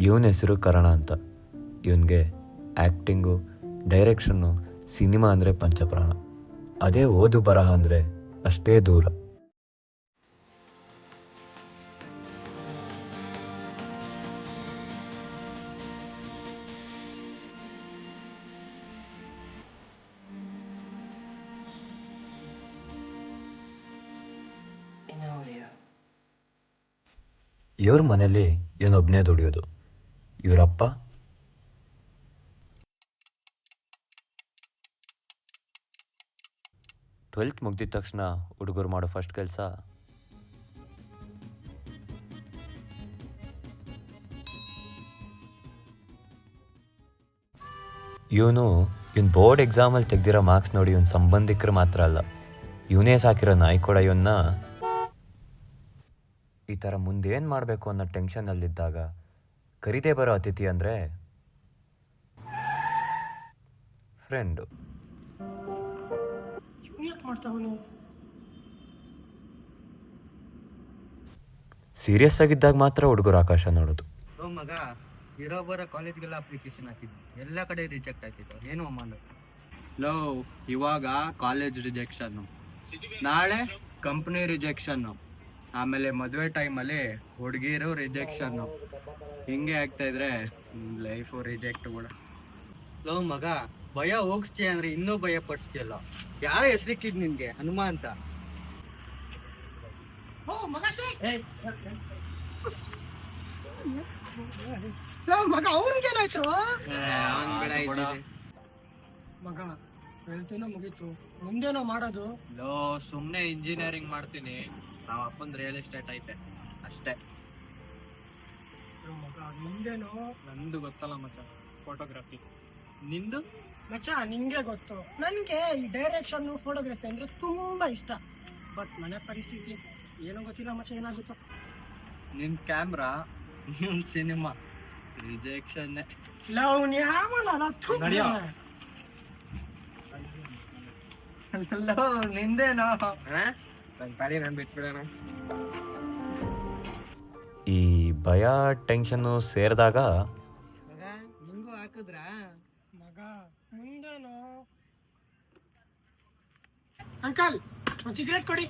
ಇವನ ಹೆಸರು ಕರಣ ಅಂತ. ಇವನಿಗೆ ಆ್ಯಕ್ಟಿಂಗು, ಡೈರೆಕ್ಷನ್ನು, ಸಿನಿಮಾ ಅಂದರೆ ಪಂಚಪ್ರಾಣ. ಅದೇ ಓದು ಬರಹ ಅಂದರೆ ಅಷ್ಟೇ ದೂರ. ಇವ್ರ ಮನೇಲಿ ಇವನೊಬ್ಬನೇ ದುಡಿಯೋದು. ಇವರಪ್ಪ ಟ್ವೆಲ್ತ್ ಮುಗ್ದಿದ ತಕ್ಷಣ ಹುಡುಗರು ಮಾಡೋ ಫಸ್ಟ್ ಕೆಲಸ ಇವನು ಬೋರ್ಡ್ ಎಕ್ಸಾಮಲ್ಲಿ ತೆಗ್ದಿರೋ ಮಾರ್ಕ್ಸ್ ನೋಡಿ ಇವನ ಸಂಬಂಧಿಕರು ಮಾತ್ರ ಅಲ್ಲ, ಇವನೇ ಸಾಕಿರೋ ನಾಯಿ ಕೂಡ ಇವನ್ನ ಈ ಥರ ಮುಂದೇನು ಮಾಡಬೇಕು ಅನ್ನೋ ಟೆನ್ಷನಲ್ಲಿದ್ದಾಗ ಕರಿದೇ ಬರೋ ಅತಿಥಿ ಅಂದರೆ ಫ್ರೆಂಡು. ಸೀರಿಯಸ್ ಆಗಿದ್ದಾಗ ಮಾತ್ರ ಹುಡುಗರು ಆಕಾಶ ನೋಡೋದು. ಮಗ ಇರೋ ಬರೋ ಕಾಲೇಜ್ಗೆಲ್ಲ ಅಪ್ಲಿಕೇಶನ್ ಹಾಕಿದ್ವಿ, ಎಲ್ಲ ಕಡೆ ರಿಜೆಕ್ಟ್ ಆಗ್ತಿತ್ತು. ಏನು ಅಮ್ಮ ಇವಾಗ ಕಾಲೇಜ್ ರಿಜೆಕ್ಷನ್ನು, ನಾಳೆ ಕಂಪ್ನಿ ರಿಜೆಕ್ಷನ್ನು, ಆಮೇಲೆ ಮದುವೆ ಟೈಮಲ್ಲಿ ಹುಡುಗಿರು ರಿಜೆಕ್ಷನ್ನು. ಹಿಂಗೆ ಆಗ್ತಾ ಇದ್ರೆ ಲೈಫು ರಿಜೆಕ್ಟ್ ಕೂಡ. ಮಗ ಭಯ ಹೋಗಿಸ್ತೀಯ ಅಂದ್ರೆ ಇನ್ನೂ ಭಯ ಪಡಿಸ್ತೀಯಲ್ಲ. ಯಾರ ಹೆಸರಿಕ್ಕಿದ್ ನಿನ್ಗೆ? ಹನುಮ ಅಂತ. ಮಗ ಅವನ್ಗೇನಾಯ್ತು? ಮಗ ಹೇಳ್ತೀನೋ ಮುಗೀತು, ಮುಂದೇನೋ ಮಾಡೋದು? ಸುಮ್ನೆ ಇಂಜಿನಿಯರಿಂಗ್ ಮಾಡ್ತೀನಿ, ನಾವ್ ಅಪ್ಪಂದ್ ರಿಯಲ್ ಎಸ್ಟೇಟ್ ಐತೆ ಅಷ್ಟೇ. ಮಗ ನಿಂದೇನೋ? ನಂದು ಗೊತ್ತಲ್ಲ ಮಚ್ಚ, ಫೋಟೋಗ್ರಫಿ. ನಿಂದು? ಮಚ್ಚ ನಿಂಗೆ ಗೊತ್ತು, ನನ್ಗೆ ಈ ಡೈರೆಕ್ಷನ್ ಫೋಟೋಗ್ರಫಿ ಅಂದ್ರೆ ತುಂಬಾ ಇಷ್ಟ. ಬಟ್ ಮನೆ ಪರಿಸ್ಥಿತಿ ಏನೋ ಗೊತ್ತಿಲ್ಲ ಮಚ್ಚ, ಏನಾಗುತ್ತೋ. ನಿನ್ ಕ್ಯಾಮ್ರಾ, ನಿನ್ ಸಿನಿಮಾ ರಿಜೆಕ್ಷನ್. ನಿಂದೇನೋ? ಬಿಟ್ಬಿಡೋಣ. ಈ ಭಯ ಟೆನ್ಷನ್ನು ಸೇರಿದಾಗ ನಿಂಗೂ ಹಾಕಿದ್ರ? ಮಗ ಮುಂದೇನೋ? ಅಂಕಲ್ ಒಂದು ಸಿಗರೇಟ್ ಕೊಡಿ.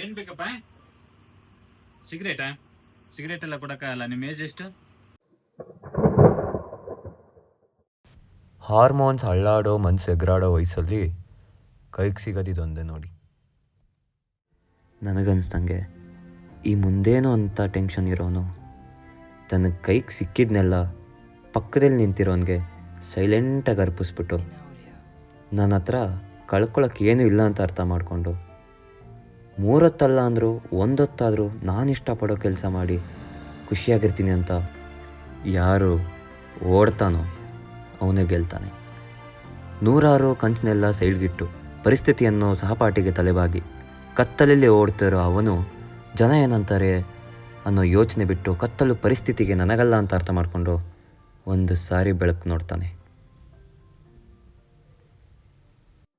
ಏನ್ ಬೇಕಪ್ಪ? ಸಿಗರೇಟಾ? ಸಿಗರೇಟ್ ಎಲ್ಲ ಕೊಡಕ್ಕಾಗಲ್ಲ. ನಿಮ್ಮ ಏಜ್ ಎಷ್ಟು? ಹಾರ್ಮೋನ್ಸ್ ಅಳ್ಳಾಡೋ ಮನ್ಸು ಎಗರಾಡೋ ವಯಸ್ಸಲ್ಲಿ ಕೈಗೆ ಸಿಗೋದಿದೊಂದೇ ನೋಡಿ. ನನಗನ್ಸ್ದಂಗೆ ಈ ಮುಂದೇನೋ ಅಂತ ಟೆನ್ಷನ್ ಇರೋನು ತನ್ನ ಕೈಗೆ ಸಿಕ್ಕಿದ್ನೆಲ್ಲ ಪಕ್ಕದಲ್ಲಿ ನಿಂತಿರೋನ್ಗೆ ಸೈಲೆಂಟಾಗಿ ಅರ್ಪಿಸ್ಬಿಟ್ಟು ನನ್ನ ಹತ್ರ ಕಳ್ಕೊಳಕ್ಕೆ ಏನೂ ಇಲ್ಲ ಅಂತ ಅರ್ಥ ಮಾಡಿಕೊಂಡು ಮೂರೊತ್ತಲ್ಲ ಅಂದರೂ ಒಂದೊತ್ತಾದರೂ ನಾನು ಇಷ್ಟಪಡೋ ಕೆಲಸ ಮಾಡಿ ಖುಷಿಯಾಗಿರ್ತೀನಿ ಅಂತ ಯಾರು ಓಡ್ತಾನೋ ಅವನೇ ಗೆಲ್ತಾನೆ. ನೂರಾರು ಕನಸನ್ನೆಲ್ಲ ಸೈಡ್ಗಿಟ್ಟು ಪರಿಸ್ಥಿತಿಯನ್ನು ಸಹಪಾಠಿಗೆ ತಲೆಬಾಗಿ ಕತ್ತಲಲ್ಲಿ ಓಡ್ತಿರೋ ಅವನು ಜನ ಏನಂತಾರೆ ಅನ್ನೋ ಯೋಚನೆ ಬಿಟ್ಟು ಕತ್ತಲು ಪರಿಸ್ಥಿತಿಗೆ ನನಗಲ್ಲ ಅಂತ ಅರ್ಥ ಮಾಡಿಕೊಂಡು ಒಂದು ಸಾರಿ ಬೆಳಕು ನೋಡ್ತಾನೆ.